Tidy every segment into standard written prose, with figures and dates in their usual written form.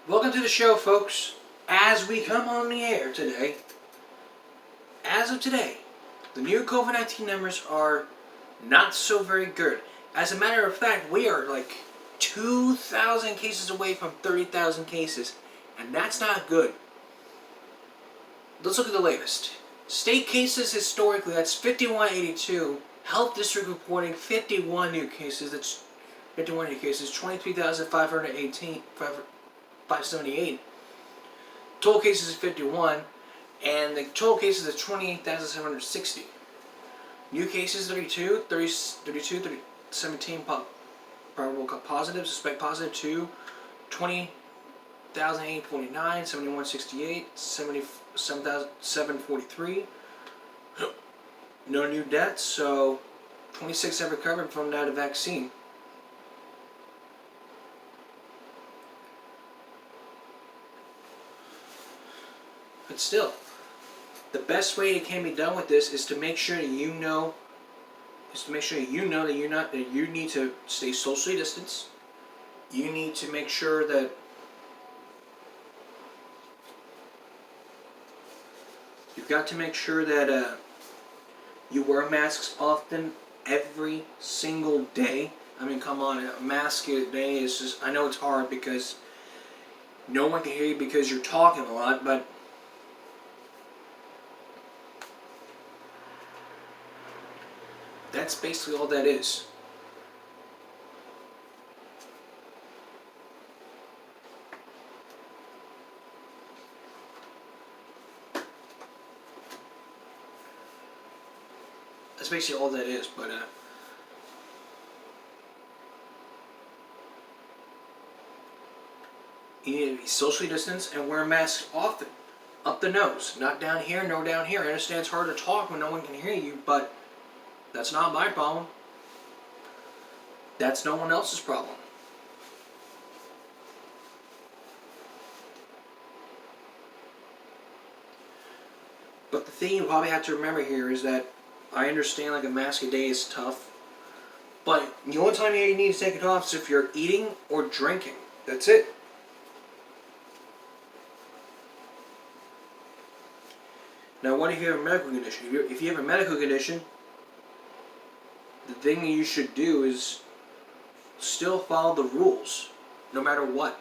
Welcome to the show, folks. As we come on the air today, as of today, the new COVID-19 numbers are not so very good. As a matter of fact, we are like 2,000 cases away from 30,000 cases, and that's not good. Let's look at the latest. State cases historically, that's 5182. Health District reporting 51 new cases. That's 51 new cases, 23,518, 578. Total cases is 51, and the total cases is 28,760. New cases 32, 17 probable positive, suspect positive 2, 20,849, 7168, 77,743. No new deaths, so 26 have recovered from that vaccine. But still, the best way it can be done with this is to make sure that you know that you need to stay socially distanced. You need to make sure that you've got to make sure that you wear masks often, every single day. I mean, come on, a mask a day is just, I know it's hard because no one can hear you because you're talking a lot, but that's basically all that is. That's basically all that is, but you need to be socially distanced and wear masks often. Up the nose, not down here, no down here. I understand it's hard to talk when no one can hear you, but that's not my problem. That's no one else's problem. But the thing you probably have to remember here is that I understand like a mask a day is tough, but the only time you need to take it off is if you're eating or drinking. That's it. Now, what if you have a medical condition? If you have a medical condition, the thing that you should do is still follow the rules, no matter what.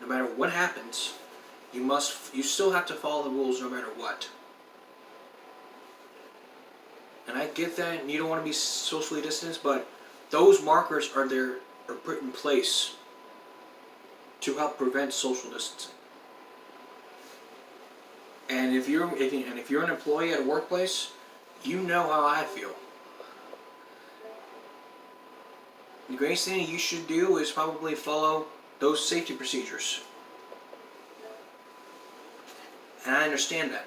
No matter what happens, you still have to follow the rules no matter what. And I get that you don't want to be socially distanced, but those markers are put in place to help prevent social distancing. And if you're an employee at a workplace, you know how I feel. The greatest thing you should do is probably follow those safety procedures. And I understand that.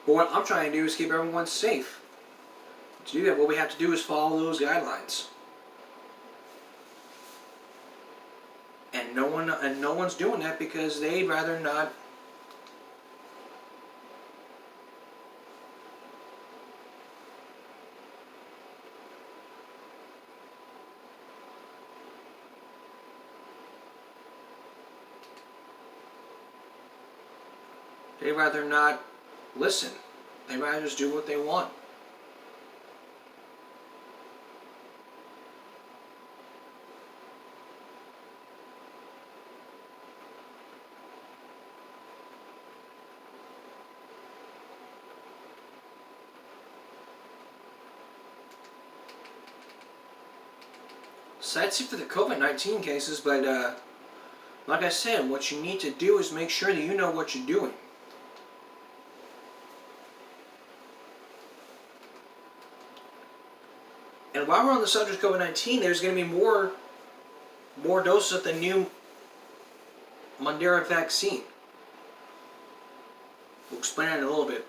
But what I'm trying to do is keep everyone safe. To do that, what we have to do is follow those guidelines. And no one's doing that because they'd rather not. They'd rather not listen. They'd rather just do what they want. Sad for the COVID-19 cases, but like I said, what you need to do is make sure that you know what you're doing. And while we're on the subject of COVID-19, there's going to be more doses of the new Moderna vaccine. We'll explain that in a little bit.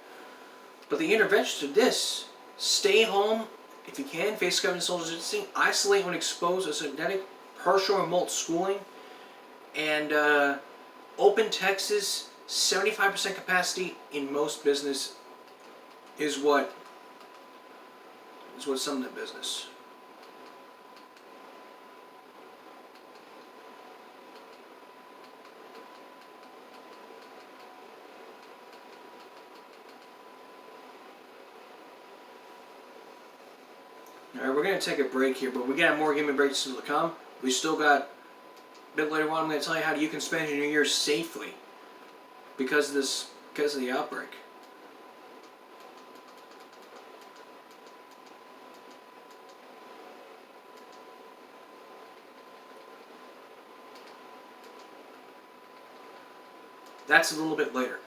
But the interventions of this, stay home if you can, face covering, social distancing, isolate when exposed to synthetic, partial remote schooling, and open Texas, 75% capacity in most business is what's some of the business. Alright, we're going to take a break here, but we got more gaming breaks still to come. We still got, a bit later on, I'm going to tell you how you can spend your New Year's safely because of the outbreak. That's a little bit later.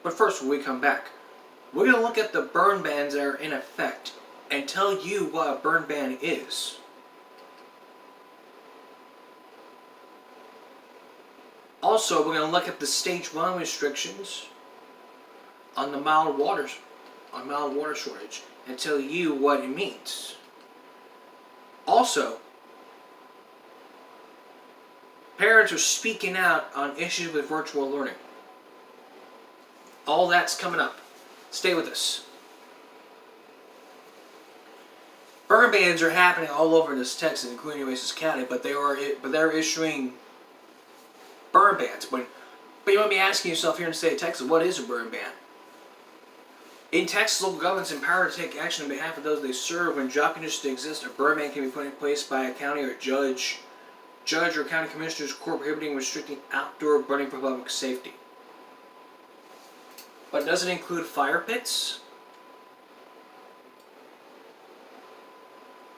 But first, when we come back, we're going to look at the burn bans that are in effect and tell you what a burn ban is. Also, we're going to look at the stage 1 restrictions on the mild water shortage and tell you what it means. Also, parents are speaking out on issues with virtual learning. All that's coming up. Stay with us. Burn bans are happening all over this Texas, including Oasis County, but they're issuing burn bans. But you might be asking yourself here in the state of Texas, what is a burn ban? In Texas, local governments empowered to take action on behalf of those they serve. When job conditions exist, a burn ban can be put in place by a county or judge or county commissioner's court prohibiting restricting outdoor burning for public safety. But does it include fire pits?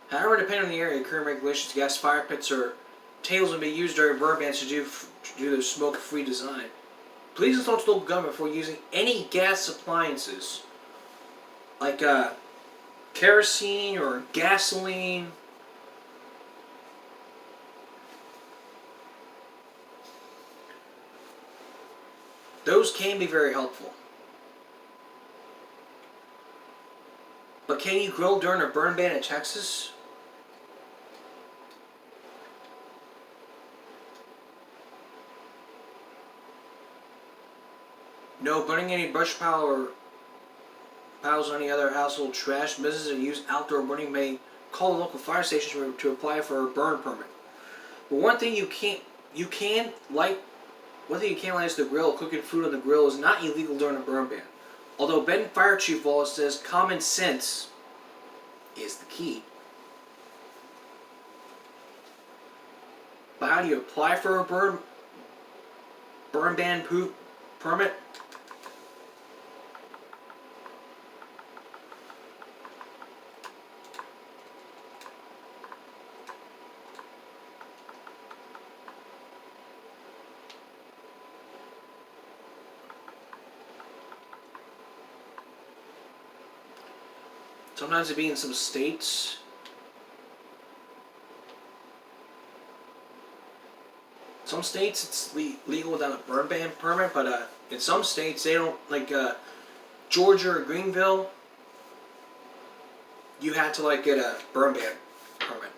However, depending on the area, current regulations, gas fire pits or tables will be used during burn bans to do their smoke-free design. Please consult local government before using any gas appliances like kerosene or gasoline. Those can be very helpful. But can you grill during a burn ban in Texas? No, burning any brush pile or piles or any other household trash. Businesses that use outdoor burning may call the local fire station to apply for a burn permit. But one thing you can light is the grill. Cooking food on the grill is not illegal during a burn ban. Although Benton Fire Chief Wallace says common sense is the key. But how do you apply for a burn ban permit? Sometimes it be in some states. Some states it's legal without a burn ban permit, but in some states they don't, like Georgia or Greenville, you had to get a burn ban permit.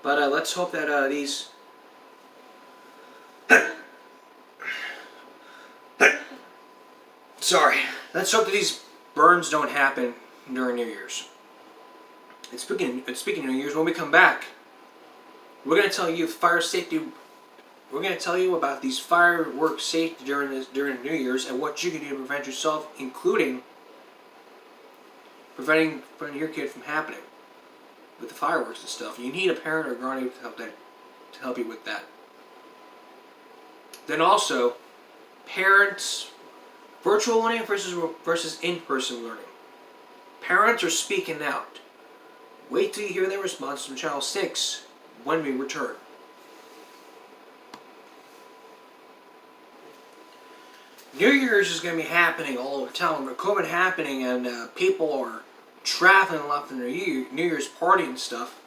But let's hope that these let's hope that these burns don't happen during New Year's. And speaking of New Year's, when we come back, we're going to tell you fire safety. We're going to tell you about these fireworks safety during New Year's and what you can do to prevent yourself, including preventing your kid from happening with the fireworks and stuff. You need a parent or guardian to help you with that. Then also, parents. Virtual learning versus in-person learning. Parents are speaking out. Wait till you hear their response from Channel 6 when we return. New Year's is going to be happening all over town. With COVID happening and people are traveling left in their New Year's party and stuff.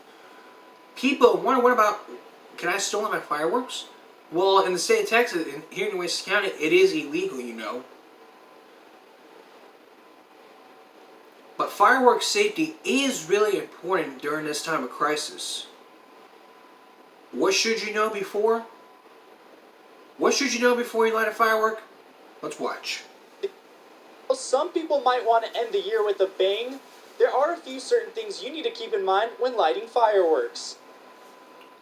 People wonder, what about, can I still have my fireworks? Well, in the state of Texas, here in West County, it is illegal, you know. But fireworks safety is really important during this time of crisis. What should you know before? What should you know before you light a firework? Let's watch. Some people might want to end the year with a bang. There are a few certain things you need to keep in mind when lighting fireworks.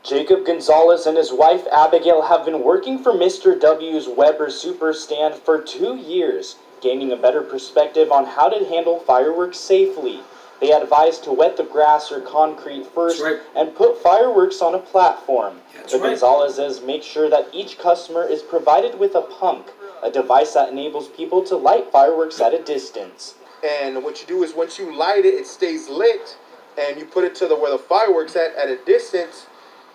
Jacob Gonzalez and his wife Abigail have been working for Mr. W's Weber Super Stand for 2 years, gaining a better perspective on how to handle fireworks safely. They advise to wet the grass or concrete first and put fireworks on a platform. The Gonzalezes make sure that each customer is provided with a punk, a device that enables people to light fireworks at a distance. And what you do is once you light it, it stays lit, and you put it to where the fireworks at a distance,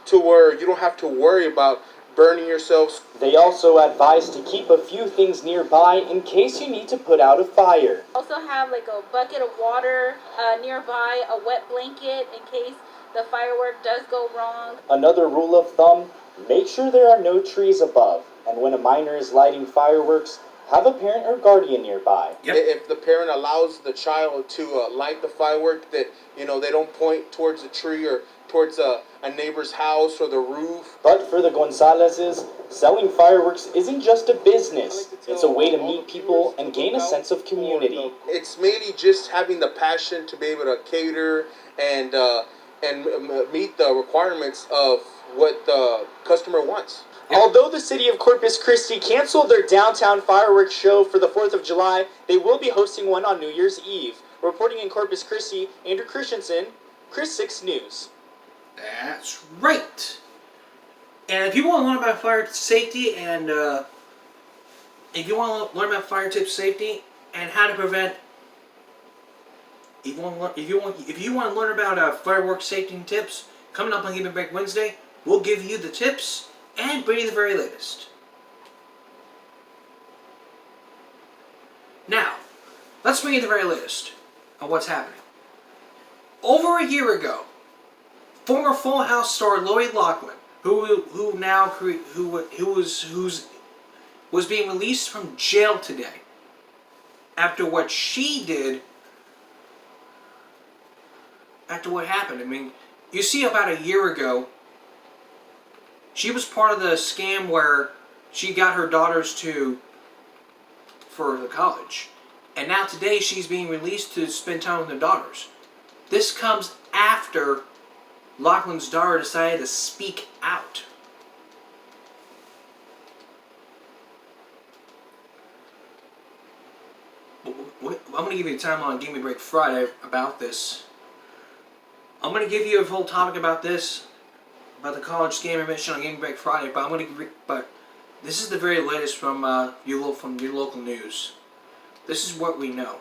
to where you don't have to worry about burning yourselves. They also advise to keep a few things nearby in case you need to put out a fire. Also have like a bucket of water nearby, a wet blanket in case the firework does go wrong. Another rule of thumb, make sure there are no trees above, and when a minor is lighting fireworks, have a parent or guardian nearby. Yep. If the parent allows the child to light the firework, that they don't point towards a tree or towards a neighbor's house or the roof. But for the Gonzalezes, selling fireworks isn't just a business. It's a way to meet people and gain a sense of community. It's mainly just having the passion to be able to cater and meet the requirements of what the customer wants. Although the city of Corpus Christi canceled their downtown fireworks show for the 4th of July, they will be hosting one on New Year's Eve. Reporting in Corpus Christi, Andrew Christensen, Chris 6 News. That's right. And if you want to learn about fire safety and if you want to learn about fire tip safety and how to prevent, if you want to learn about fireworks safety and tips, coming up on Give Me Break Wednesday, we'll give you the tips and bring you the very latest. Now, let's bring you the very latest of what's happening. Over a year ago, former Full House star Lori Loughlin, who was being released from jail today after what she did, after what happened. I mean, you see, about a year ago, she was part of the scam where she got her daughters for the college. And now today she's being released to spend time with her daughters. This comes after Loughlin's daughter decided to speak out. I'm going to give you a timeline on Give Me Break Friday about this. I'm going to give you a whole topic about this, about the college scam admission on Give Me Break Friday, but this is the very latest from your local news. This is what we know.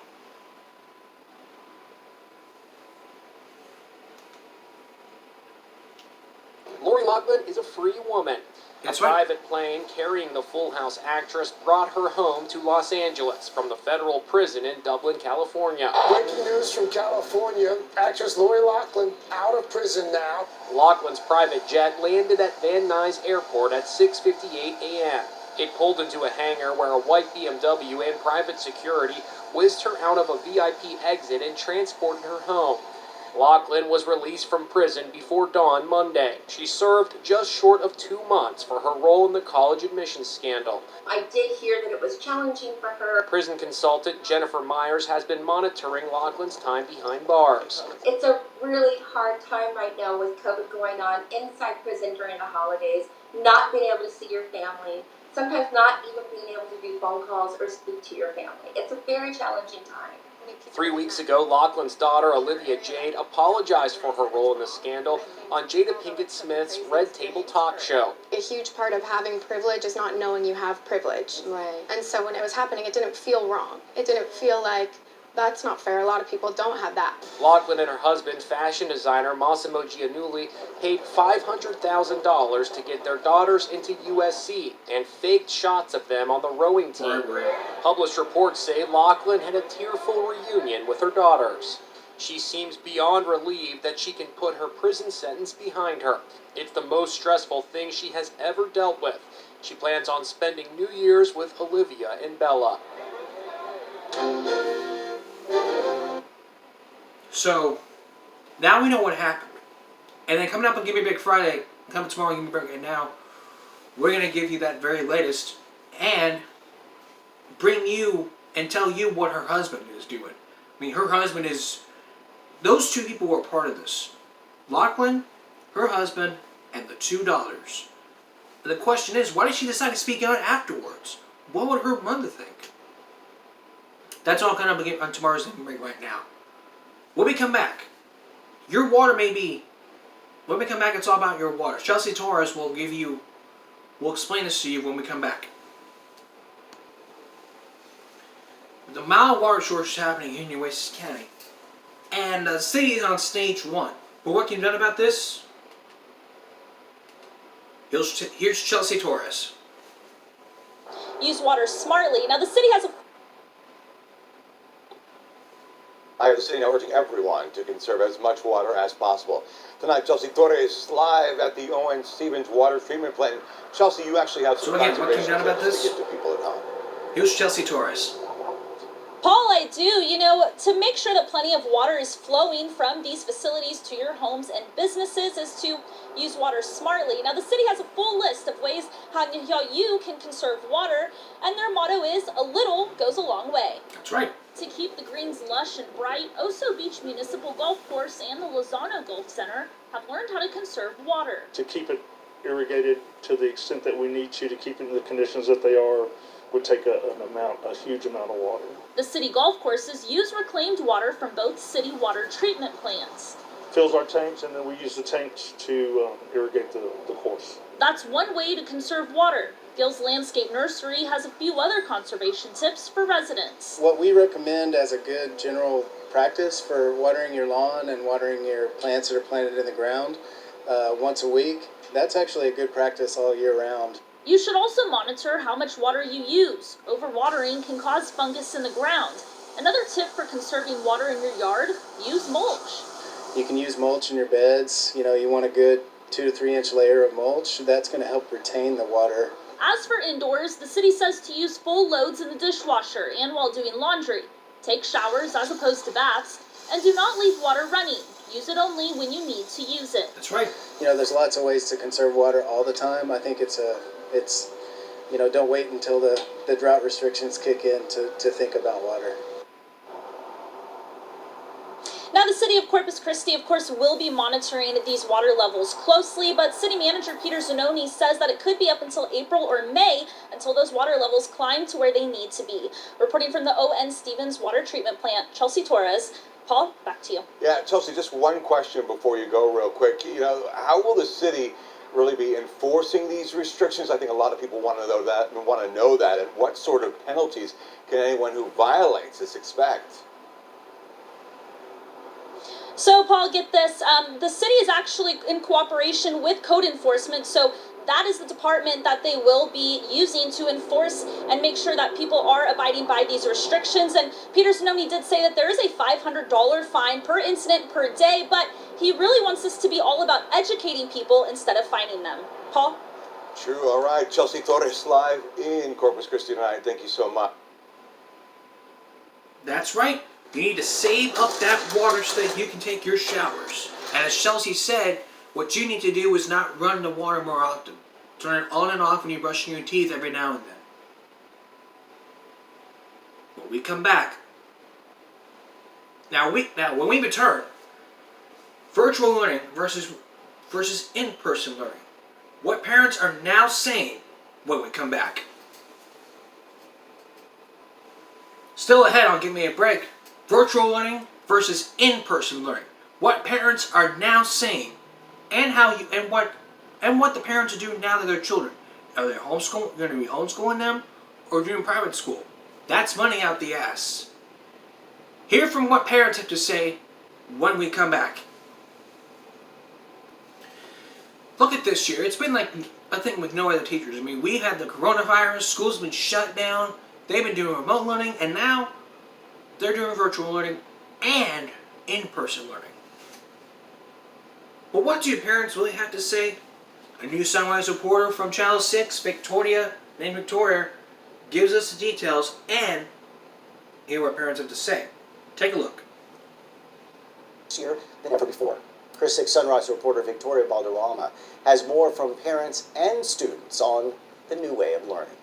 Lori Loughlin is a free woman. That's a private plane carrying the Full House actress brought her home to Los Angeles from the federal prison in Dublin, California. Breaking news from California. Actress Lori Loughlin out of prison now. Loughlin's private jet landed at Van Nuys Airport at 6:58 a.m. It pulled into a hangar where a white BMW and private security whisked her out of a VIP exit and transported her home. Loughlin was released from prison before dawn Monday. She served just short of 2 months for her role in the college admissions scandal. I did hear that it was challenging for her. Prison consultant Jennifer Myers has been monitoring Loughlin's time behind bars. It's a really hard time right now with COVID going on inside prison during the holidays, not being able to see your family, sometimes not even being able to do phone calls or speak to your family. It's a very challenging time. 3 weeks ago, Loughlin's daughter, Olivia Jade, apologized for her role in the scandal on Jada Pinkett Smith's Red Table Talk Show. A huge part of having privilege is not knowing you have privilege. Right. And so when it was happening, it didn't feel wrong. It didn't feel like, that's not fair. A lot of people don't have that. Loughlin and her husband, fashion designer Massimo Giannulli, paid $500,000 to get their daughters into USC and faked shots of them on the rowing team. Published reports say Loughlin had a tearful reunion with her daughters. She seems beyond relieved that she can put her prison sentence behind her. It's the most stressful thing she has ever dealt with. She plans on spending New Year's with Olivia and Bella. So, now we know what happened. And then coming up on Give Me Break Friday, coming tomorrow on Give Me Break Right Now, we're going to give you that very latest and bring you and tell you what her husband is doing. I mean, her husband is... Those two people were part of this. Lachlan, her husband, and the two daughters. The question is, why did she decide to speak out afterwards? What would her mother think? That's all coming up on tomorrow's Give Me Break Right Now. When we come back, your water may be... When we come back, it's all about your water. Chelsea Torres will explain this to you when we come back. The mild water shortage is happening in Nueces County. And the city is on stage 1. But what can be done about this? Here's Chelsea Torres. Use water smartly. Now, the city has a I have the city now urging everyone to conserve as much water as possible. Tonight, Chelsea Torres is live at the Owen Stevens Water Treatment Plant. Chelsea, you actually have some again, what can you conservation do about tips this? to give to people at home. Here's Chelsea Torres. Paul, I do. To make sure that plenty of water is flowing from these facilities to your homes and businesses is to use water smartly. Now, the city has a full list of ways how you can conserve water, and their motto is, a little goes a long way. That's right. To keep the greens lush and bright, Oso Beach Municipal Golf Course and the Lozano Golf Center have learned how to conserve water. To keep it irrigated to the extent that we need to keep it in the conditions that they are, would take a huge amount of water. The city golf courses use reclaimed water from both city water treatment plants. Fills our tanks, and then we use the tanks to irrigate the course. That's one way to conserve water. Gill's Landscape Nursery has a few other conservation tips for residents. What we recommend as a good general practice for watering your lawn and watering your plants that are planted in the ground once a week, that's actually a good practice all year round. You should also monitor how much water you use. Overwatering can cause fungus in the ground. Another tip for conserving water in your yard, use mulch. You can use mulch in your beds. You want a good 2 to 3 inch layer of mulch. That's going to help retain the water. As for indoors, the city says to use full loads in the dishwasher and while doing laundry. Take showers as opposed to baths, and do not leave water running. Use it only when you need to use it. That's right. There's lots of ways to conserve water all the time. I think it's don't wait until the drought restrictions kick in to think about water. Now, the city of Corpus Christi, of course, will be monitoring these water levels closely, but City Manager Peter Zanoni says that it could be up until April or May until those water levels climb to where they need to be. Reporting from the O.N. Stevens Water Treatment Plant, Chelsea Torres. Paul, back to you. Yeah, Chelsea, just one question before you go real quick. How will the city really be enforcing these restrictions? I think a lot of people want to know that, and what sort of penalties can anyone who violates this expect? So, Paul, get this. The city is actually in cooperation with code enforcement, so that is the department that they will be using to enforce and make sure that people are abiding by these restrictions. And Peter Zanoni did say that there is a $500 fine per incident per day, but he really wants this to be all about educating people instead of fining them. Paul? True. All right. Chelsea Torres live in Corpus Christi tonight. Thank you so much. That's right. You need to save up that water so that you can take your showers. And as Chelsea said, what you need to do is not run the water more often. Turn it on and off when you're brushing your teeth every now and then. When we come back, now when we return, virtual learning versus in-person learning. What parents are now saying when we come back. Still ahead on Give Me a Break. Virtual learning versus in-person learning. What parents are now saying, and what the parents are doing now to their children. Are they going to be homeschooling them, or doing private school? That's money out the ass. Hear from what parents have to say when we come back. Look at this year. It's been like, I think, with no other teachers. I mean, we've had the coronavirus, schools have been shut down, they've been doing remote learning, and now they're doing virtual learning, and in-person learning. But what do parents really have to say? A new Sunrise reporter from Channel 6, named Victoria, gives us the details and hear what parents have to say. Take a look. This year than ever before. Chris 6 Sunrise reporter Victoria Balderrama has more from parents and students on the new way of learning.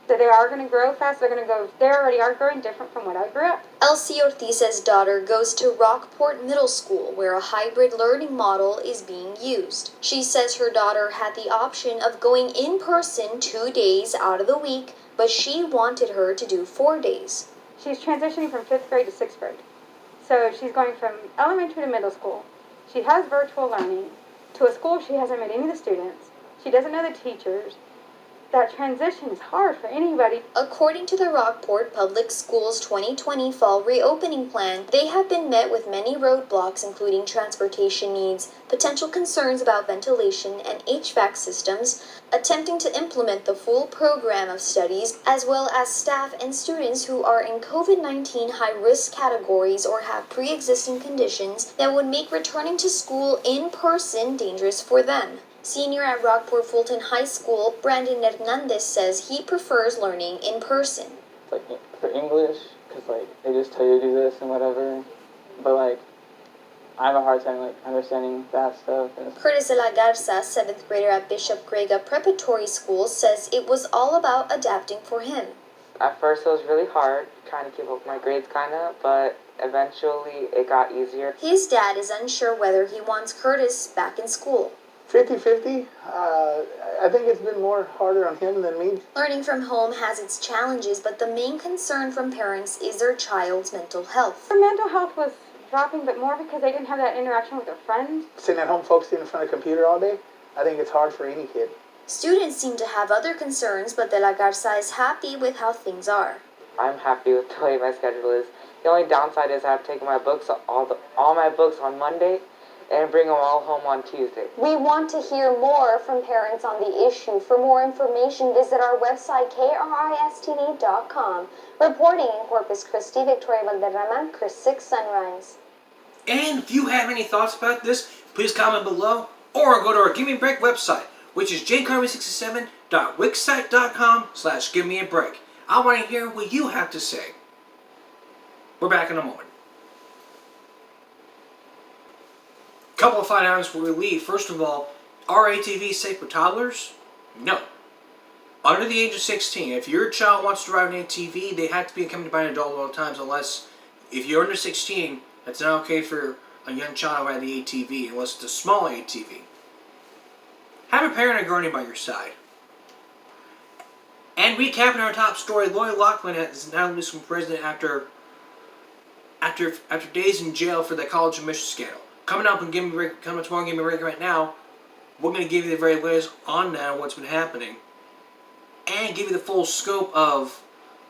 So they are going to grow fast. They already are growing different from when I grew up. Elsie Ortiz's daughter goes to Rockport Middle School, where a hybrid learning model is being used. She says her daughter had the option of going in person 2 days out of the week, but she wanted her to do 4 days. She's transitioning from 5th grade to 6th grade. So she's going from elementary to middle school. She has virtual learning to a school she hasn't met any of the students. She doesn't know the teachers. That transition is hard for anybody. According to the Rockport Public Schools 2020 fall reopening plan, they have been met with many roadblocks, including transportation needs, potential concerns about ventilation and HVAC systems, attempting to implement the full program of studies, as well as staff and students who are in COVID-19 high-risk categories or have pre-existing conditions that would make returning to school in person dangerous for them. Senior at Rockport Fulton High School, Brandon Hernandez says he prefers learning in person. Like for English, because they just tell you to do this and whatever, but I have a hard time understanding that stuff. Curtis de la Garza, 7th grader at Bishop Grega Preparatory School, says it was all about adapting for him. At first it was really hard, trying to keep up with my grades but eventually it got easier. His dad is unsure whether he wants Curtis back in school. 50-50. I think it's been more harder on him than me. Learning from home has its challenges, but the main concern from parents is their child's mental health. Her mental health was dropping, but more because they didn't have that interaction with their friends. Sitting at home focusing in front of a computer all day, I think it's hard for any kid. Students seem to have other concerns, but De La Garza is happy with how things are. I'm happy with the way my schedule is. The only downside is I have to take my books, all my books on Monday, and bring them all home on Tuesday. We want to hear more from parents on the issue. For more information, visit our website, kristv.com. Reporting in Corpus Christi, Victoria Valderrama, Chris 6 Sunrise. And if you have any thoughts about this, please comment below or go to our Give Me a Break website, which is jcarmen67.wixsite.com/givemeabreak. I want to hear what you have to say. We're back in a moment. Couple of fine items before we leave. First of all, are ATVs safe for toddlers? No. Under the age of 16, if your child wants to ride an ATV, they have to be accompanied by an adult at all times, unless, if you're under 16, it's not okay for a young child to ride the ATV, unless it's a small ATV. Have a parent or guardian by your side. And recapping our top story, Lori Loughlin is now released from prison after days in jail for the college admission scandal. Coming up and coming up tomorrow, Give Me a Break right now, we're going to give you the very latest on now what's been happening, and give you the full scope of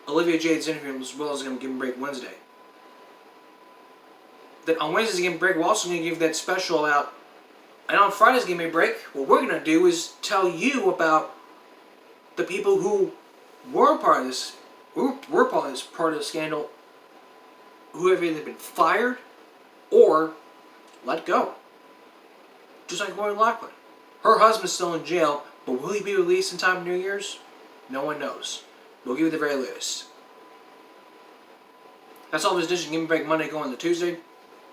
Olivia Jade's interview, as well as going to Give Me a Break Wednesday. Then on Wednesday's Give Me a Break, we're also going to give you that special out. And on Friday's Give Me a Break, what we're going to do is tell you about the people who were part of this, part of the scandal, who have either been fired or let go. Just like Lori Loughlin. Her husband's still in jail, but will he be released in time for New Year's? No one knows. We'll give you the very latest. That's all this edition. Give Me a Break Monday going to Tuesday.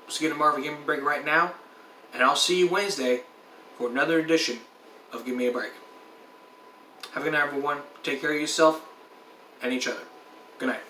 Let's get tomorrow for Give Me a Break right now. And I'll see you Wednesday for another edition of Give Me a Break. Have a good night, everyone. Take care of yourself and each other. Good night.